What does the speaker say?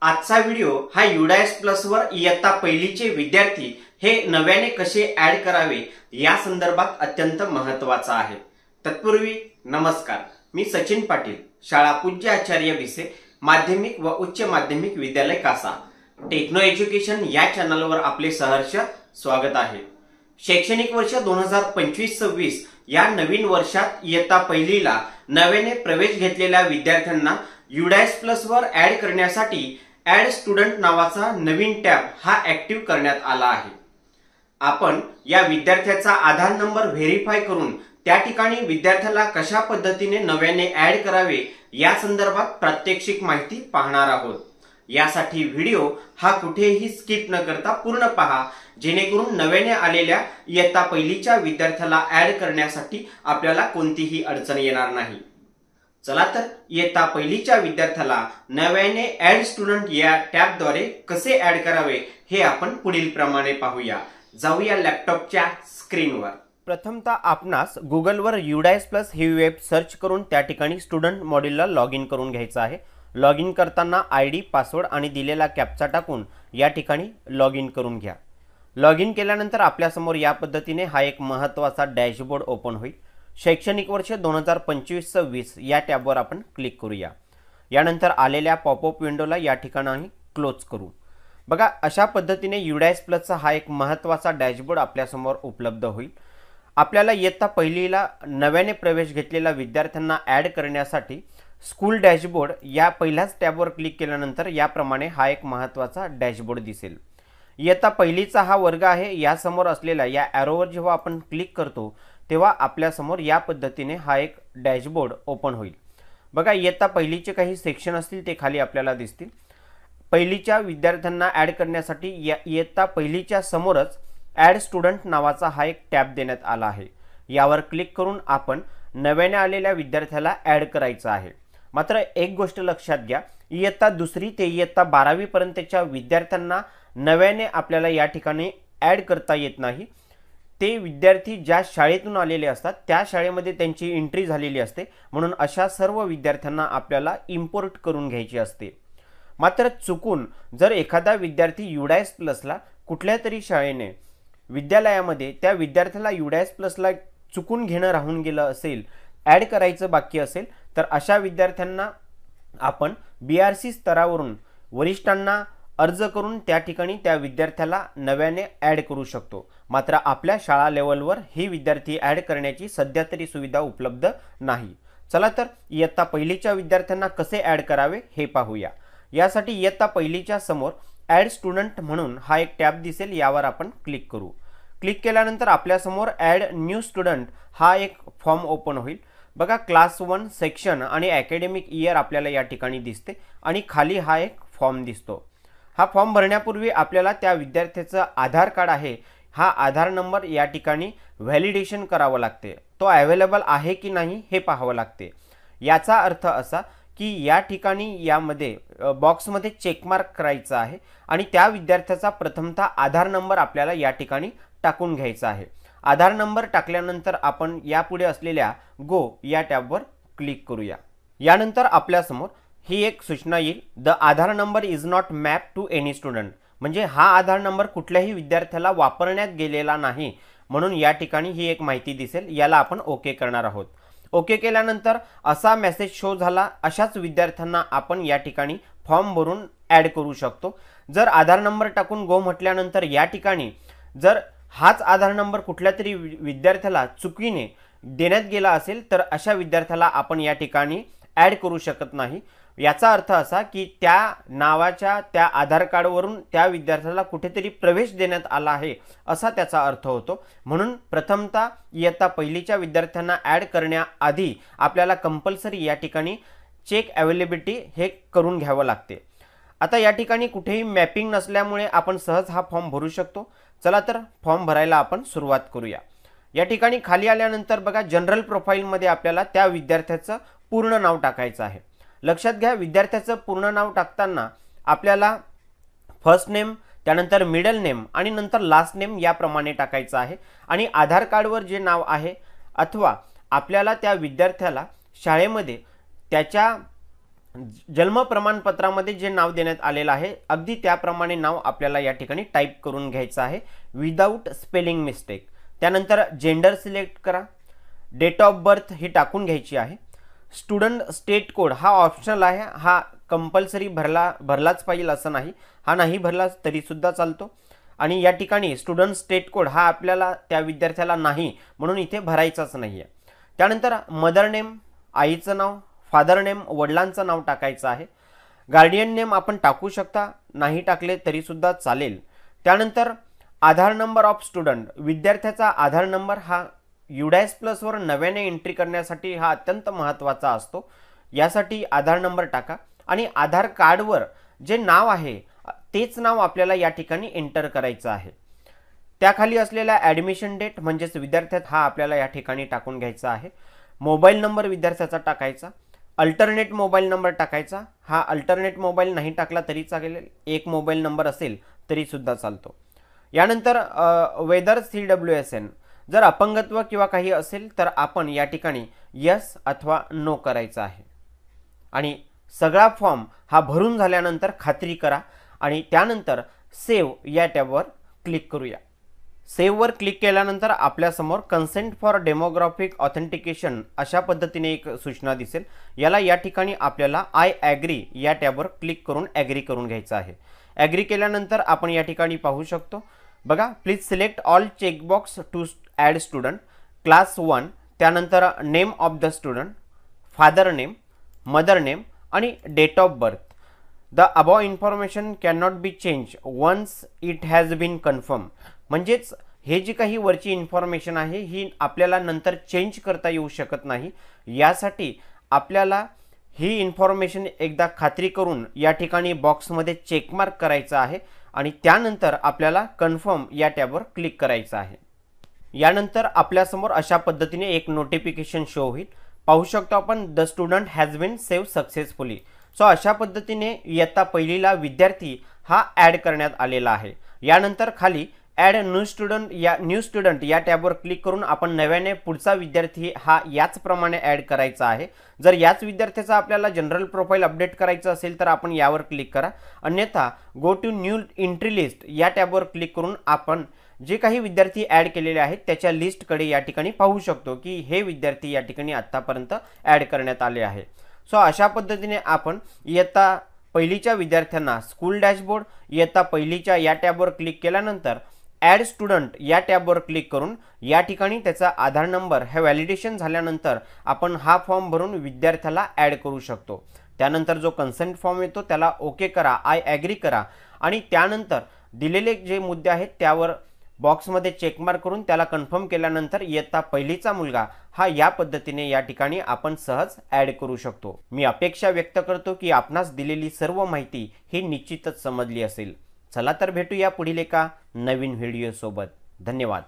आजचा व्हिडिओ हा UDISE plus वर इयत्ता पहिलीचे विद्यार्थी हे नव्याने कसे ऍड करावे या संदर्भात अत्यंत महत्त्वाचा आहे। तत्पूर्वी नमस्कार, मी सचिन पाटील, शाळा पूज्य आचार्य भिसे माध्यमिक व उच्च माध्यमिक विद्यालय कासा टेक्नो एज्युकेशन या चॅनलवर आपले सहर्ष स्वागत आहे। शैक्षणिक वर्ष 2025-26 या नवीन वर्षात इयत्ता पहिलीला नव्याने प्रवेश घेतलेल्या विद्यार्थ्यांना युडायस प्लस वर ऍड करण्यासाठी ऍड स्टुडंट नावाचा नवीन टॅब हा ऍक्टिव्ह करण्यात आला आहे। आपण या विद्यार्थ्याचा आधार नंबर व्हेरीफाय करून त्या ठिकाणी विद्यार्थ्याला कशा पद्धतीने नव्याने ऍड करावे या संदर्भात प्रात्यक्षिक माहिती पाहणार आहोत। यासाठी व्हिडिओ हा कुठेही स्किप न करता पूर्ण पहा, जेणेकरून नव्याने आलेल्या इयत्ता पहिलीच्या विद्यार्थ्याला ऍड करण्यासाठी आपल्याला कोणतीही अडचण येणार नाही। चला तर इयत्ता पहिलीच्या विद्यार्थ्याला नव्याने ऍड स्टुडंट या टॅबद्वारे कसे ऍड करावे हे आपण पुढील प्रमाणे पाहूया। जाऊया लॅपटॉपच्या स्क्रीनवर। प्रथमतः आपणास गुगलवर युडायस प्लस ही वेब सर्च करून त्या ठिकाणी स्टुडंट मॉड्यूलला लॉग इन करून घ्यायचं आहे। लॉग इन करताना आयडी, पासवर्ड आणि दिलेला कॅप्चा टाकून या ठिकाणी लॉग इन करून घ्या। लॉग इन केल्यानंतर आपल्या समोर या पद्धतीने हा एक महत्त्वाचा डॅशबोर्ड ओपन होईल। शैक्षणिक वर्ष 2025-26 या टॅबवर आपण क्लिक करूया। यानंतर आलेल्या पॉपअप विंडोला या ठिकाणी क्लोज करू। बघा, अशा पद्धतीने युडायस प्लसचा हा एक महत्त्वाचा डॅशबोर्ड आपल्या समोर उपलब्ध होईल। आपल्याला इयत्ता पहिलीला नव्याने प्रवेश घेतलेल्या विद्यार्थ्यांना ऍड करण्यासाठी स्कूल डॅशबोर्ड या पहिल्याच टॅबवर क्लिक केल्यानंतर याप्रमाणे हा एक महत्त्वाचा डॅशबोर्ड दिसेल। इयत्ता पहिलीचा हा वर्ग आहे। या समोर असलेल्या या ॲरोवर जेव्हा आपण क्लिक करतो तेव्हा आपल्या समोर या पद्धतीने हा एक डॅशबोर्ड ओपन होईल। बघा, इयत्ता पहिलीचे काही सेक्शन असतील ते खाली आपल्याला दिसतील। पहिलीच्या विद्यार्थ्यांना ऍड करण्यासाठी इयत्ता पहिलीच्या समोरच ऍड स्टुडंट नावाचा हा एक टॅब देण्यात आला आहे। यावर क्लिक करून आपण नव्याने आलेल्या विद्यार्थ्याला ऍड करायचं आहे। मात्र एक गोष्ट लक्षात घ्या, इयत्ता दुसरी ते इयत्ता 12वी पर्यंतच्या विद्यार्थ्यांना नव्याने आपल्याला या ठिकाणी ऍड करता येत नाही। ते विद्यार्थी ज्या शाळेतून आलेले असतात त्या शाळेमध्ये त्यांची एंट्री झालेली असते, म्हणून अशा सर्व विद्यार्थ्यांना आपल्याला इम्पोर्ट करून घ्यायची असते। मात्र चुकून जर एखादा विद्यार्थी युडायस प्लसला कुठल्या तरी शाळेने विद्यालयामध्ये त्या विद्यार्थ्याला युडायस प्लसला चुकून घेणं राहून गेलं असेल, ऍड करायचं बाकी असेल, तर अशा विद्यार्थ्यांना आपण BRC स्तरावरून वरिष्ठांना अर्ज करून त्या ठिकाणी त्या विद्यार्थ्याला नव्याने ऍड करू शकतो। मात्र आपल्या शाळा लेवलवर ही विद्यार्थी ऍड करण्याची सध्या तरी सुविधा उपलब्ध नाही। चला तर इयत्ता पहिलीच्या विद्यार्थ्यांना कसे ऍड करावे हे पाहूया। यासाठी इयत्ता पहिलीच्या समोर ऍड स्टुडंट म्हणून हा एक टॅब दिसेल, यावर आपण क्लिक करू। क्लिक केल्यानंतर आपल्या समोर ऍड न्यू स्टुडंट हा एक फॉर्म ओपन होईल। बघा, क्लास 1 सेक्शन आणि अकॅडमिक इयर आपल्याला या ठिकाणी दिसते आणि खाली हा एक फॉर्म दिसतो। हा फॉर्म भरण्यापूर्वी आपल्याला त्या विद्यार्थ्याचं आधार कार्ड आहे, हा आधार नंबर या ठिकाणी व्हॅलिडेशन करावं लागते। तो अवेलेबल आहे की नाही हे पाहावं लागते। याचा अर्थ असा की या ठिकाणी यामध्ये बॉक्समध्ये चेकमार्क करायचा आहे आणि त्या विद्यार्थ्याचा प्रथमतः आधार नंबर आपल्याला या ठिकाणी टाकून घ्यायचा आहे। आधार नंबर टाकल्यानंतर आपण यापुढे असलेल्या गो या टॅबवर क्लिक करूया। यानंतर आपल्यासमोर ही एक सूचना येईल, the Aadhaar number is not map to any student, म्हणजे हा आधार नंबर कुठल्याही विद्यार्थ्याला वापरण्यात गेलेला नाही, म्हणून या ठिकाणी ही एक माहिती दिसेल। याला आपण ओके करणार आहोत। ओके केल्यानंतर असा मेसेज शो झाला, अशाच विद्यार्थ्यांना आपण या ठिकाणी फॉर्म भरून ऍड करू शकतो। जर आधार नंबर टाकून गो म्हटल्यानंतर या ठिकाणी जर हाच आधार नंबर कुठल्या तरी विद्यार्थ्याला चुकीने देण्यात गेला असेल तर अशा विद्यार्थ्याला आपण या ठिकाणी ऍड करू शकत नाही। याचा अर्थ असा की त्या नावाच्या त्या आधार कार्डवरून त्या विद्यार्थ्याला कुठेतरी प्रवेश देण्यात आला आहे असा त्याचा अर्थ होतो। म्हणून प्रथमतः इयत्ता पहिलीच्या विद्यार्थ्यांना ऍड करण्याआधी आपल्याला कंपल्सरी या ठिकाणी चेक अवेलेबिलिटी हे करून घ्यावं लागते। आता या ठिकाणी कुठेही मॅपिंग नसल्यामुळे आपण सहज हा फॉर्म भरू शकतो। चला तर फॉर्म भरायला आपण सुरुवात करूया। या ठिकाणी खाली आल्यानंतर बघा, जनरल प्रोफाईलमध्ये आपल्याला त्या विद्यार्थ्याचं पूर्ण नाव टाकायचं आहे। लक्षात घ्या, विद्यार्थ्याचं पूर्ण नाव टाकताना आपल्याला फर्स्ट नेम, त्यानंतर मिडल नेम आणि नंतर लास्ट नेम याप्रमाणे टाकायचं आहे। आणि आधार कार्डवर जे नाव आहे अथवा आपल्याला त्या विद्यार्थ्याला शाळेमध्ये त्याच्या जन्म प्रमाणपत्रामध्ये जे नाव देण्यात आलेलं आहे अगदी त्याप्रमाणे नाव आपल्याला या ठिकाणी टाईप करून घ्यायचं आहे विदाऊट स्पेलिंग मिस्टेक. त्यानंतर जेंडर सिलेक्ट करा, डेट ऑफ बर्थ ही टाकून घ्यायची आहे. स्टुडंट स्टेट कोड हा ऑप्शनल आहे, हा कंपल्सरी भरलाच पाहिजे असं नाही, हा नाही भरला तरी सुद्धा चालतो. आणि या ठिकाणी स्टुडंट स्टेट कोड हा आपल्याला त्या विद्यार्थ्याला नाही म्हणून इथे भरायचाच नाही आहे. त्यानंतर मदर नेम आईचं नाव, फादर नेम वडिलांचं नाव टाकायचं आहे. गार्डियन नेम आपण टाकू शकता, नाही टाकले तरी सुद्धा चालेल. त्यानंतर आधार नंबर ऑफ स्टुडंट, विद्यार्थ्याचा आधार नंबर हा UDAS प्लसवर नव्याने एंट्री करण्यासाठी हा अत्यंत महत्त्वाचा असतो. यासाठी आधार नंबर टाका आणि आधार कार्डवर जे नाव आहे तेच नाव आपल्याला या ठिकाणी एंटर करायचं आहे. त्याखाली असलेला ॲडमिशन डेट म्हणजेच विद्यार्थ्यात हा आपल्याला या ठिकाणी टाकून घ्यायचा आहे. मोबाईल नंबर विद्यार्थ्याचा टाकायचा, अल्टरनेट मोबाईल नंबर टाकायचा, हा अल्टरनेट मोबाईल नाही टाकला तरी चालेल, एक मोबाईल नंबर असेल तरी सुद्धा चालतो. यानंतर वेदर CWSN, जर अपंगत्व किंवा काही असेल तर आपण या ठिकाणी यस अथवा नो करायचं आहे. आणि सगळा फॉर्म हा भरून झाल्यानंतर खात्री करा आणि त्यानंतर सेव्ह या टॅबवर क्लिक करूया. सेव्हवर क्लिक केल्यानंतर आपल्यासमोर कन्सेंट फॉर डेमोग्राफिक ऑथेंटिकेशन अशा पद्धतीने एक सूचना दिसेल. याला या ठिकाणी आपल्याला आय ॲग्री या टॅबवर क्लिक करून ॲग्री करून घ्यायचं आहे. ॲग्री केल्यानंतर आपण या ठिकाणी पाहू शकतो बघा, please select all checkbox to add student, class 1, त्यानंतर name of the student, father name, mother name आणि date of birth. The above information can not be change once it has been confirm. म्हणजेच हे जी काही वरची information आहे ही आपल्याला नंतर change करता येऊ शकत नाही. यासाठी आपल्याला ही इन्फॉर्मेशन एकदा खात्री करून या ठिकाणी बॉक्समध्ये चेकमार्क करायचं आहे आणि त्यानंतर आपल्याला कन्फर्म या टॅबवर क्लिक करायचं आहे. यानंतर आपल्यासमोर अशा पद्धतीने एक नोटिफिकेशन शो होईल. पाहू शकतो आपण the student has been save successfully. So अशा पद्धतीने इयत्ता पहिलीला विद्यार्थी हा ॲड करण्यात आलेला आहे. यानंतर खाली ॲड न्यू स्टुडंट या टॅबवर क्लिक करून आपण नव्याने पुढचा विद्यार्थी हा याचप्रमाणे ॲड करायचा आहे. जर याच विद्यार्थ्याचा आपल्याला जनरल प्रोफाईल अपडेट करायचं असेल तर आपण यावर क्लिक करा, अन्यथा go to new entry list या टॅबवर क्लिक करून आपण जे काही विद्यार्थी ॲड केलेले आहेत त्याच्या लिस्टकडे या ठिकाणी पाहू शकतो की हे विद्यार्थी या ठिकाणी आत्तापर्यंत ॲड करण्यात आले आहे. सो अशा पद्धतीने आपण इयत्ता पहिलीच्या विद्यार्थ्यांना स्कूल डॅशबोर्ड इयत्ता पहिलीच्या या टॅबवर क्लिक केल्यानंतर ॲड स्टुडंट या टॅबवर क्लिक करून या ठिकाणी त्याचा आधार नंबर हे व्हॅलिडेशन झाल्यानंतर आपण हा फॉर्म भरून विद्यार्थ्याला ॲड करू शकतो. त्यानंतर जो कन्सेंट फॉर्म येतो त्याला ओके करा, आय ॲग्री करा आणि त्यानंतर दिलेले जे मुद्दे आहेत त्यावर बॉक्समध्ये चेकमार्क करून त्याला कन्फर्म केल्यानंतर इयत्ता पहिलीचा मुलगा हा या पद्धतीने या ठिकाणी आपण सहज ॲड करू शकतो. मी अपेक्षा व्यक्त करतो की आपणास दिलेली सर्व माहिती ही निश्चितच समजली असेल. चला तर भेटूया पुढील एका नवीन व्हिडिओ सोबत. धन्यवाद.